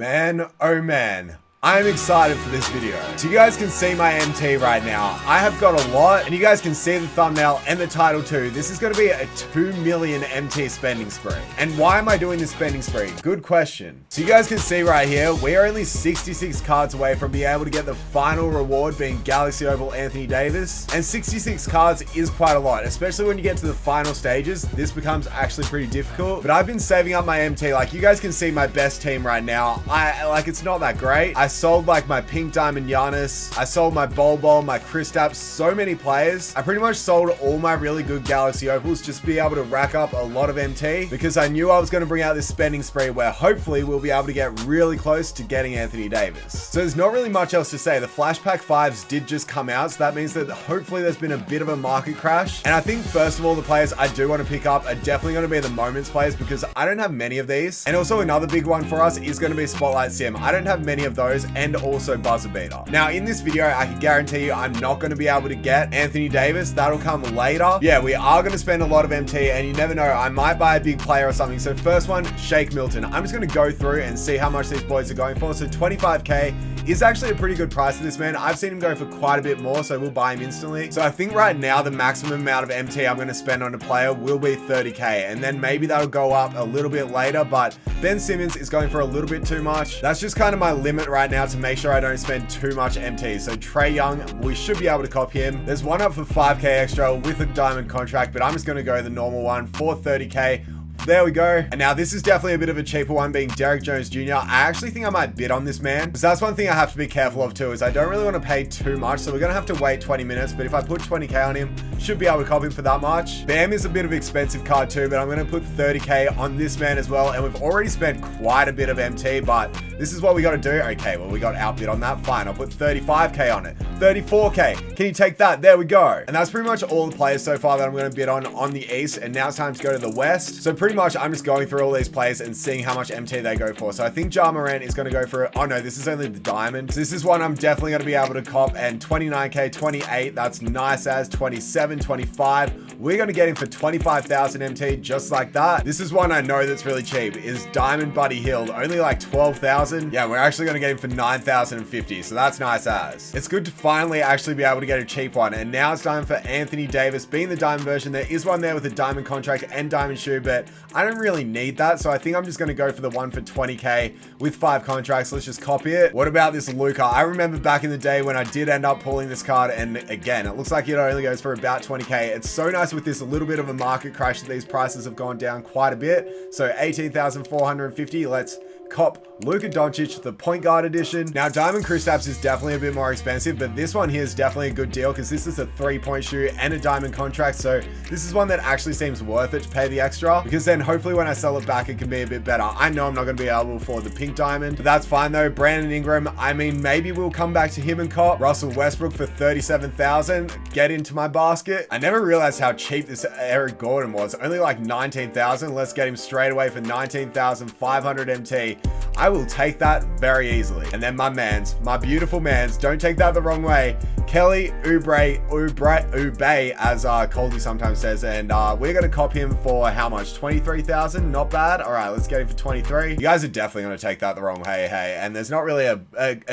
Man, oh man. I'm excited for this video. So you guys can see my MT right now. I have got a lot, and you guys can see the thumbnail and the title too. This is going to be a 2 million MT spending spree. And why am I doing this spending spree? Good question. So you guys can see right here, we are only 66 cards away from being able to get the final reward being Galaxy Opal Anthony Davis. And 66 cards is quite a lot, especially when you get to the final stages. This becomes actually pretty difficult. But I've been saving up my MT. Like you guys can see my best team right now. It's not that great. I sold like my pink diamond Giannis. I sold my Bol, my Kristaps, so many players. I pretty much sold all my really good Galaxy Opals just to be able to rack up a lot of MT because I knew I was going to bring out this spending spree where hopefully we'll be able to get really close to getting Anthony Davis. So there's not really much else to say. The Flash Pack 5s did just come out, so that means that hopefully there's been a bit of a market crash. And I think first of all, the players I do want to pick up are definitely going to be the Moments players because I don't have many of these. And also another big one for us is going to be Spotlight Sim. I don't have many of those, and also Buzzer Beater. Now in this video, I can guarantee you I'm not going to be able to get Anthony Davis. That'll come later. Yeah, we are going to spend a lot of MT, and you never know, I might buy a big player or something. So first one, Shake Milton. I'm just going to go through and see how much these boys are going for. So 25k is actually a pretty good price for this man. I've seen him go for quite a bit more, so we'll buy him instantly. So I think right now the maximum amount of MT I'm going to spend on a player will be 30k, and then maybe that'll go up a little bit later, but Ben Simmons is going for a little bit too much. That's just kind of my limit right now to make sure I don't spend too much MT. So Trae Young, we should be able to copy him. There's one up for 5k extra with a diamond contract, but I'm just going to go the normal one for 30k. There we go. And now this is definitely a bit of a cheaper one being Derrick Jones Jr. I actually think I might bid on this man because that's one thing I have to be careful of too is I don't really want to pay too much. So we're going to have to wait 20 minutes. But if I put 20k on him, should be able to copy him for that much. Bam is a bit of an expensive card too, but I'm going to put 30k on this man as well. And we've already spent quite a bit of MT, but this is what we got to do. Okay, well, we got outbid on that. Fine. I'll put 35k on it. 34k. Can you take that? There we go. And that's pretty much all the players so far that I'm going to bid on the East. And now it's time to go to the West. So pretty much I'm just going through all these players and seeing how much MT they go for. So I think Ja Morant is going to go for, oh no, this is only the diamond. So this is one I'm definitely going to be able to cop, and 29k, 28, that's nice as 27, 25. We're going to get him for 25,000 MT just like that. This is one I know that's really cheap is Diamond Buddy Hield, only like 12,000. Yeah, we're actually going to get him for 9,050. So that's nice as. It's good to finally actually be able to get a cheap one. And now it's time for Anthony Davis being the diamond version. There is one there with a diamond contract and diamond shoe, but I don't really need that. So I think I'm just going to go for the one for 20k with 5 contracts. Let's just copy it. What about this Luka? I remember back in the day when I did end up pulling this card, and again, it looks like it only goes for about 20k. It's so nice with this a little bit of a market crash that these prices have gone down quite a bit. So 18,450. Let's cop Luka Doncic, the point guard edition. Now, Diamond Kristaps is definitely a bit more expensive, but this one here is definitely a good deal because this is a 3-point shoe and a diamond contract. So this is one that actually seems worth it to pay the extra because then hopefully when I sell it back, it can be a bit better. I know I'm not going to be able to afford the pink diamond, but that's fine though. Brandon Ingram, I mean, maybe we'll come back to him and cop Russell Westbrook for 37,000. Get into my basket. I never realized how cheap this Eric Gordon was. Only like 19,000. Let's get him straight away for 19,500 MT. I will take that very easily. And then my beautiful mans, don't take that the wrong way, Kelly Oubre, as Coldy sometimes says, and we're going to cop him for how much? 23,000? Not bad. All right, let's get him for 23. You guys are definitely going to take that the wrong way, hey, and there's not really a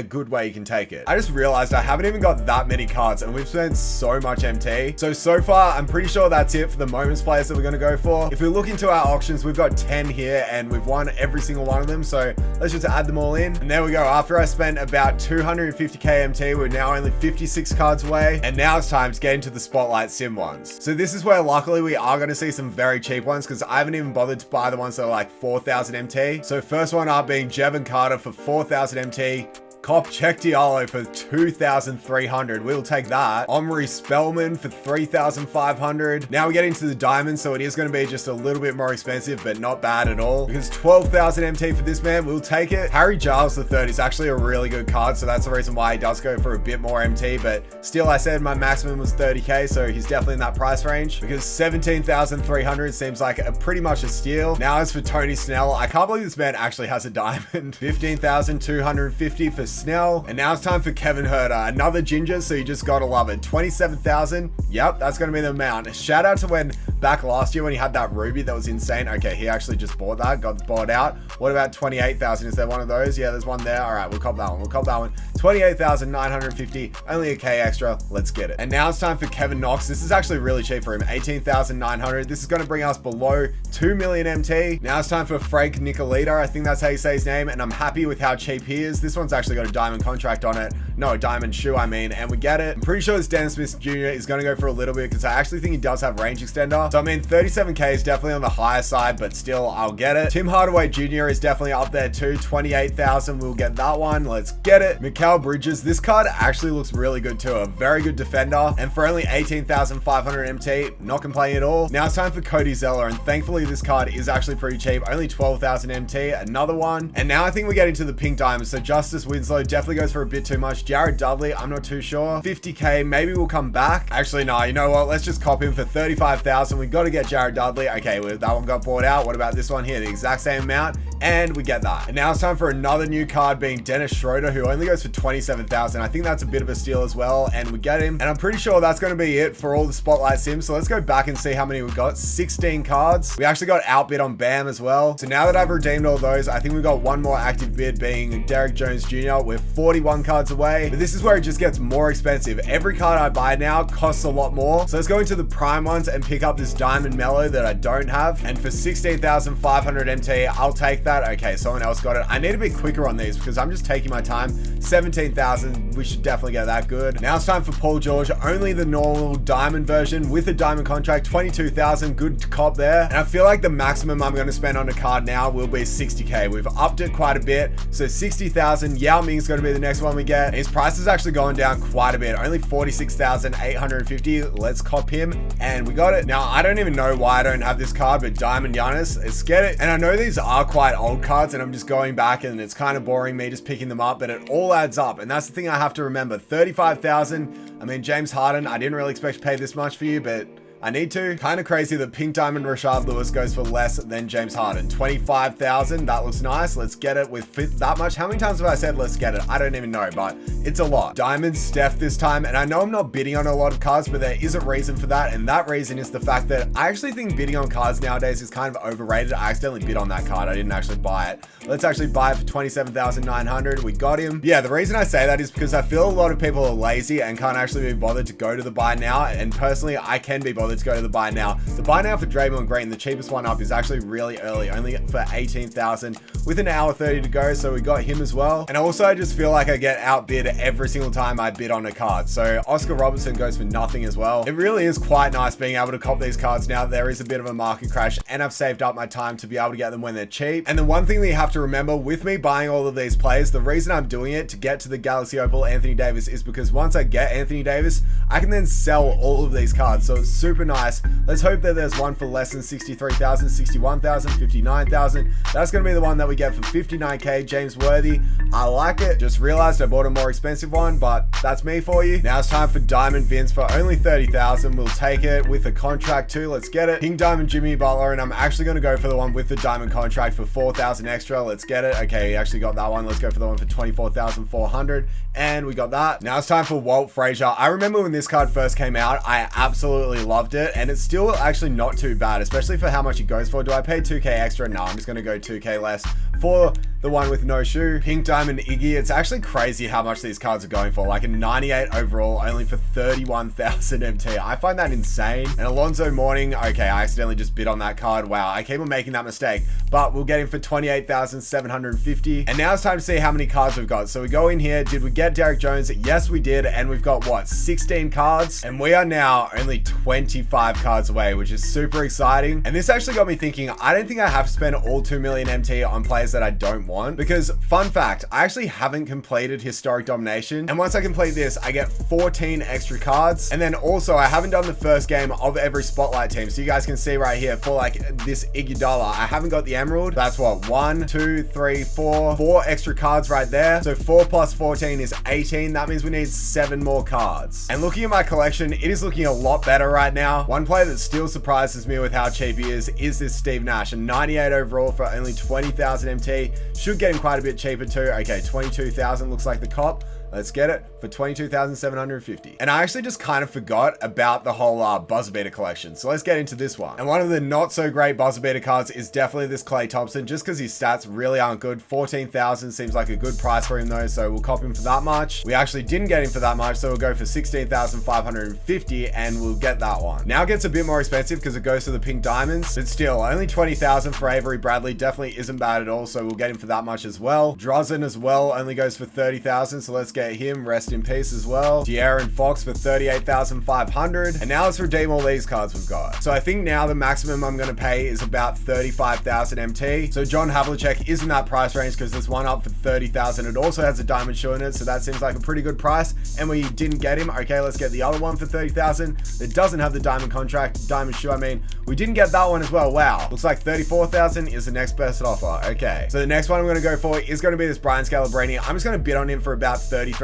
good way you can take it. I just realized I haven't even got that many cards, and we've spent so much MT. So far, I'm pretty sure that's it for the Moments players that we're going to go for. If we look into our auctions, we've got 10 here, and we've won every single one of them, so let's just add them all in. And there we go. After I spent about 250k MT, we're now only 56 cards away. And now it's time to get into the Spotlight Sim ones. So this is where luckily we are going to see some very cheap ones because I haven't even bothered to buy the ones that are like 4,000 MT. So first one up being Jevon Carter for 4,000 MT. Cop Check Diallo for 2,300. We'll take that. Omri Spellman for 3,500. Now we get into the diamonds, so it is going to be just a little bit more expensive, but not bad at all. Because 12,000 MT for this man, we'll take it. Harry Giles III is actually a really good card, so that's the reason why he does go for a bit more MT, but still I said my maximum was 30k, so he's definitely in that price range. Because 17,300 seems like pretty much a steal. Now as for Tony Snell, I can't believe this man actually has a diamond. 15,250 for Snell. And now it's time for Kevin Huerter, another ginger, so you just gotta love it. 27,000. Yep, that's gonna be the amount. Shout out to when back last year when he had that ruby that was insane. Okay, he actually just bought that, got bought out. What about 28,000? Is there one of those? Yeah, there's one there. All right, we'll cop that one. We'll cop that one. 28,950, only a K extra. Let's get it. And now it's time for Kevin Knox. This is actually really cheap for him. 18,900. This is going to bring us below 2 million MT. Now it's time for Frank Nicolita. I think that's how you say his name. And I'm happy with how cheap he is. This one's actually got a diamond contract on it. No, a diamond shoe, I mean, and we get it. I'm pretty sure this Dennis Smith Jr. is going to go for a little bit because I actually think he does have range extender. So I mean, 37K is definitely on the higher side, but still, I'll get it. Tim Hardaway Jr. is definitely up there too. 28,000, we'll get that one. Let's get it. Mikal Bridges, this card actually looks really good too. A very good defender, and for only 18,500 MT, not complaining at all. Now it's time for Cody Zeller, and thankfully this card is actually pretty cheap. Only 12,000 MT, another one. And now I think we get into the pink diamonds. So Justice Winslow definitely goes for a bit too much. Jared Dudley, I'm not too sure. 50K, maybe we'll come back. Actually, no, you know what? Let's just cop him for 35,000. We got to get Jared Dudley. Okay, well, that one got bought out. What about this one here? The exact same amount, and we get that. And now it's time for another new card, being Dennis Schroeder, who only goes for 27,000. I think that's a bit of a steal as well, and we get him. And I'm pretty sure that's going to be it for all the Spotlight Sims. So let's go back and see how many we got. 16 cards. We actually got outbid on Bam as well. So now that I've redeemed all those, I think we got one more active bid, being Derek Jones Jr. We're 41 cards away, but this is where it just gets more expensive. Every card I buy now costs a lot more. So let's go into the prime ones and pick up this Diamond Mellow that I don't have. And for 16,500 MT, I'll take that. Okay, someone else got it. I need to be quicker on these because I'm just taking my time. 17,000, we should definitely get that good. Now it's time for Paul George, only the normal diamond version with a diamond contract. 22,000, good cop there. And I feel like the maximum I'm going to spend on a card now will be 60K. We've upped it quite a bit. So 60,000, Yao Ming's going to be the next one we get. His price is actually going down quite a bit, only 46,850. Let's cop him, and we got it. Now I don't even know why I don't have this card, but Diamond Giannis, let's get it. And I know these are quite old cards, and I'm just going back and it's kind of boring me just picking them up, but it all adds up, and that's the thing I have to remember. 35,000. I mean, James Harden, I didn't really expect to pay this much for you, but I need to. Kind of crazy that Pink Diamond Rashard Lewis goes for less than James Harden. 25,000. That looks nice. Let's get it with that much. How many times have I said let's get it? I don't even know, but it's a lot. Diamond Steph this time. And I know I'm not bidding on a lot of cards, but there is a reason for that. And that reason is the fact that I actually think bidding on cards nowadays is kind of overrated. I accidentally bid on that card. I didn't actually buy it. Let's actually buy it for 27,900. We got him. Yeah, the reason I say that is because I feel a lot of people are lazy and can't actually be bothered to go to the buy now. And personally, I can be bothered to go to the buy now. The buy now for Draymond Green, the cheapest one up, is actually really early, only for 18,000 with an hour 30 to go. So we got him as well. And also, I just feel like I get outbid every single time I bid on a card. So Oscar Robertson goes for nothing as well. It really is quite nice being able to cop these cards now. There is a bit of a market crash, and I've saved up my time to be able to get them when they're cheap. And the one thing that you have to remember with me buying all of these players, the reason I'm doing it to get to the Galaxy Opal Anthony Davis is because once I get Anthony Davis, I can then sell all of these cards. So it's super nice. Let's hope that there's one for less than 63,000, 61,000, 59,000. That's going to be the one that we get for 59K. James Worthy. I like it. Just realized I bought a more expensive one, but that's me for you. Now it's time for Diamond Vince for only 30,000. We'll take it with a contract too. Let's get it. King Diamond Jimmy Butler, and I'm actually going to go for the one with the diamond contract for 4,000 extra. Let's get it. Okay, we actually got that one. Let's go for the one for 24,400, and we got that. Now it's time for Walt Frazier. I remember when this card first came out, I absolutely loved it, and it's still actually not too bad, especially for how much it goes for. Do I pay 2K extra? No, I'm just going to go 2K less for the one with no shoe. Pink Diamond Iggy. It's actually crazy how much these cards are going for. Like a 98 overall, only for 31,000 MT. I find that insane. And Alonzo Mourning. Okay, I accidentally just bid on that card. Wow, I keep on making that mistake. But we'll get him for 28,750. And now it's time to see how many cards we've got. So we go in here. Did we get Derek Jones? Yes, we did. And we've got what? 16 cards. And we are now only 25 cards away, which is super exciting. And this actually got me thinking, I don't think I have to spend all 2 million MT on players that I don't want, because fun fact, I actually haven't completed Historic Domination, and once I complete this, I get 14 extra cards. And then also, I haven't done the first game of every Spotlight team, so you guys can see right here for like this Iguodala, I haven't got the Emerald. That's what, 1, 2, 3, 4 extra cards right there. So 4 plus 14 is 18. That means we need 7 more cards. And looking at my collection, it is looking a lot better right now. One player that still surprises me with how cheap he is this Steve Nash, a 98 overall for only 20,000 MT. Should get him quite a bit cheaper too. Okay, 22,000 looks like the cop. Let's get it for 22,750. And I actually just kind of forgot about the whole buzzer beater collection. So let's get into this one. And one of the not so great buzzer beater cards is definitely this Klay Thompson, just because his stats really aren't good. 14,000 seems like a good price for him though. So we'll cop him for that much. We actually didn't get him for that much. So we'll go for 16,550 and we'll get that one. Now it gets a bit more expensive because it goes to the pink diamonds, but still only 20,000 for Avery Bradley. Definitely isn't bad at all. So we'll get him for that much as well. Drazen as well only goes for 30,000. So let's get him, rest in peace as well. De'Aaron Fox for 38,500. And now let's redeem all these cards we've got. So I think now the maximum I'm going to pay is about 35,000 MT. So John Havlicek is in that price range because there's one up for 30,000. It also has a diamond shoe in it. So that seems like a pretty good price. And we didn't get him. Okay, let's get the other one for 30,000. It doesn't have the diamond contract, diamond shoe. I mean, we didn't get that one as well. Wow. Looks like 34,000 is the next best offer. Okay. So the next one I'm going to go for is going to be this Brian Scalabrine. I'm just going to bid on him for about 33,000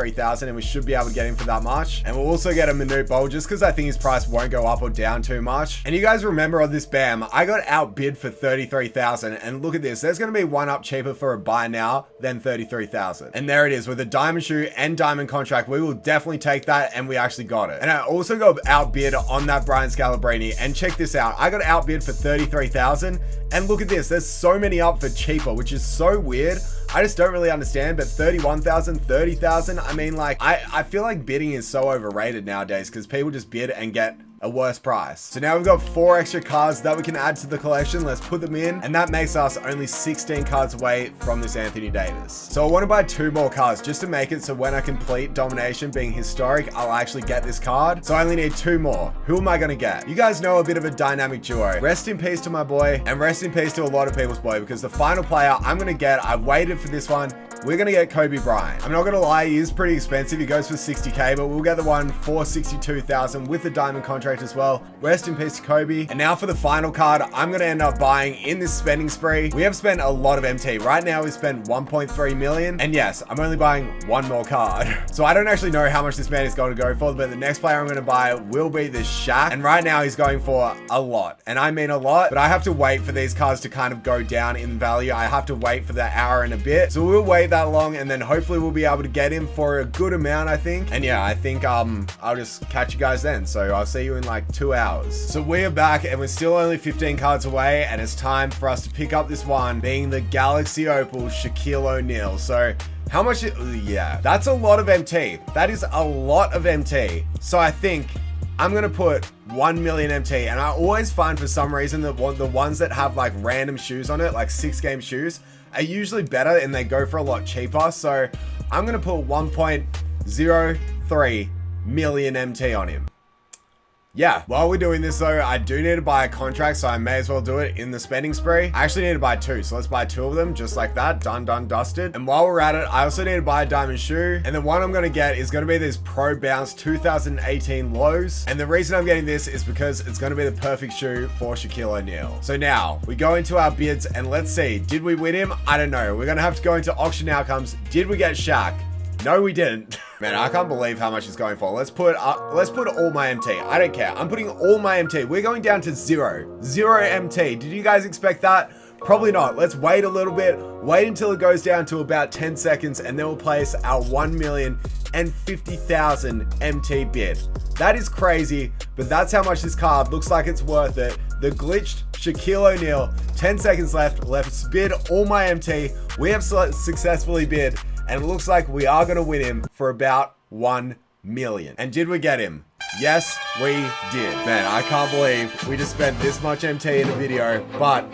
and we should be able to get him for that much. And we'll also get a Manute Bol just because I think his price won't go up or down too much. And you guys remember on this BAM, I got outbid for 33,000 and look at this. There's going to be one up cheaper for a buy now than 33,000. And there it is with a diamond shoe and diamond contract. We will definitely take that and we actually got it. And I also got outbid on that Brian Scalabrine and check this out. I got outbid for 33,000 and look at this. There's so many up for cheaper, which is so weird. I just don't really understand, but 31,000, 30,000, I mean, like, I feel like bidding is so overrated nowadays because people just bid and get a worse price. So now we've got 4 extra cards that we can add to the collection. Let's put them in, and that makes us only 16 cards away from this Anthony Davis. So I want to buy 2 more cards just to make it so when I complete Domination being historic, I'll actually get this card. So I only need 2 more. Who am I going to get? You guys know a bit of a dynamic duo. Rest in peace to my boy, and rest in peace to a lot of people's boy, because the final player I'm going to get, I've waited for this one. We're going to get Kobe Bryant. I'm not going to lie, he is pretty expensive. He goes for 60K, but we'll get the one for 62,000 with the diamond contract as well. Rest in peace to Kobe. And now for the final card, I'm going to end up buying in this spending spree. We have spent a lot of MT. Right now, we spent 1.3 million. And yes, I'm only buying 1 more card. So I don't actually know how much this man is going to go for, but the next player I'm going to buy will be this Shaq. And right now, he's going for a lot. And I mean a lot, but I have to wait for these cards to kind of go down in value. I have to wait for that hour and a bit. So we'll wait that long, and then hopefully we'll be able to get him for a good amount, I think. And yeah, I think I'll just catch you guys then. So I'll see you in like 2 hours. So we are back and we're still only 15 cards away, and it's time for us to pick up this one, being the Galaxy Opal Shaquille O'Neal. So how much? Yeah, that's a lot of MT. That is a lot of MT. So I think I'm gonna put 1 million MT, and I always find for some reason that the ones that have like random shoes on it, like 6-game shoes, are usually better and they go for a lot cheaper. So I'm gonna put 1.03 million MT on him. Yeah, while we're doing this though, I do need to buy a contract, so I may as well do it in the spending spree. I actually need to buy 2, so let's buy 2 of them, just like that. Done, dusted. And while we're at it, I also need to buy a diamond shoe, and the one I'm gonna get is gonna be this Pro Bounce 2018 lows. And the reason I'm getting this is because it's gonna be the perfect shoe for Shaquille O'Neal. So now, we go into our bids, and let's see, did we win him? I don't know. We're gonna have to go into auction outcomes. Did we get Shaq? No, we didn't. Man, I can't believe how much it's going for. Let's put all my MT. I don't care. I'm putting all my MT. We're going down to 0 MT. Did you guys expect that? Probably not. Let's wait a little bit. Wait until it goes down to about 10 seconds, and then we'll place our 1,050,000 MT bid. That is crazy, but that's how much this card looks like it's worth it. The glitched Shaquille O'Neal. 10 seconds left. Let's bid all my MT. We have successfully bid, and it looks like we are going to win him for about 1 million. And did we get him? Yes, we did. Man, I can't believe we just spent this much MT in a video, but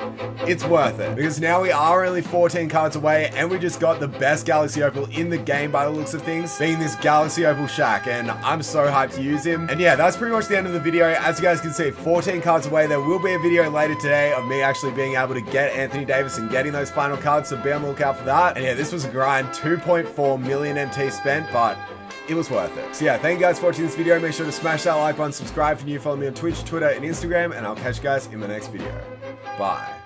it's worth it because now we are only 14 cards away, and we just got the best Galaxy Opal in the game by the looks of things, being this Galaxy Opal Shaq, and I'm so hyped to use him. And yeah, that's pretty much the end of the video. As you guys can see, 14 cards away. There will be a video later today of me actually being able to get Anthony Davis and getting those final cards, so be on the lookout for that. And yeah, this was a grind. 2.4 million MT spent, but it was worth it. So yeah, thank you guys for watching this video. Make sure to smash that like button, subscribe if you're new, follow me on Twitch, Twitter, and Instagram, and I'll catch you guys in the next video. Bye.